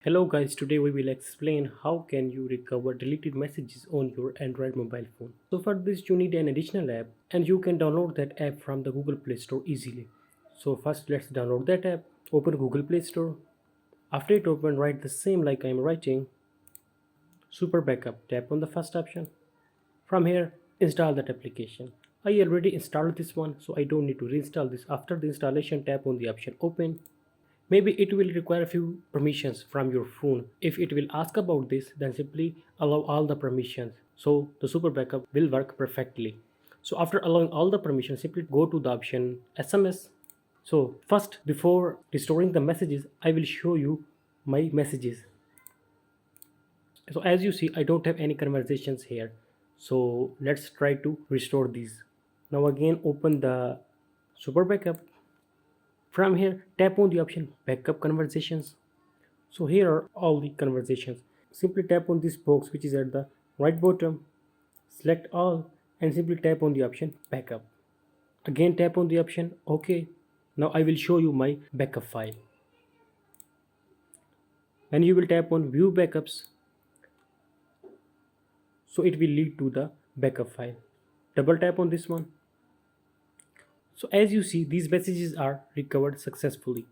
Hello guys, today we will explain how can you recover deleted messages on your Android mobile phone. So for this you need an additional app and you can download that app from the Google Play Store easily. So first let's download that app, open Google Play Store. After it open, write the same like I am writing, Super Backup, tap on the first option. From here install that application. I already installed this one so I don't need to reinstall this. After the installation, tap on the option open. Maybe it will require a few permissions from your phone. If it will ask about this, then simply allow all the permissions. So the super backup will work perfectly. So after allowing all the permissions, simply go to the option SMS. So first, before restoring the messages, I will show you my messages. So as you see, I don't have any conversations here. So let's try to restore these. Now again, open the super backup. From here, tap on the option Backup Conversations. So here are all the conversations. Simply tap on this box which is at the right bottom, select all and simply tap on the option Backup. Again tap on the option OK. Now I will show you my backup file. When you will tap on View Backups, so it will lead to the backup file. Double tap on this one. So as you see, these messages are recovered successfully.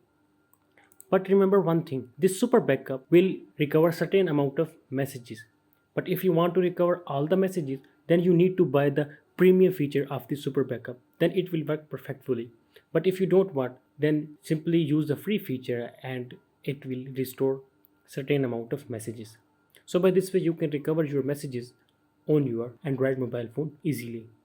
But remember one thing, this super backup will recover certain amount of messages. But if you want to recover all the messages, then you need to buy the premium feature of the super backup. Then it will work perfectly. But if you don't want, then simply use the free feature and it will restore certain amount of messages. So by this way you can recover your messages on your Android mobile phone easily.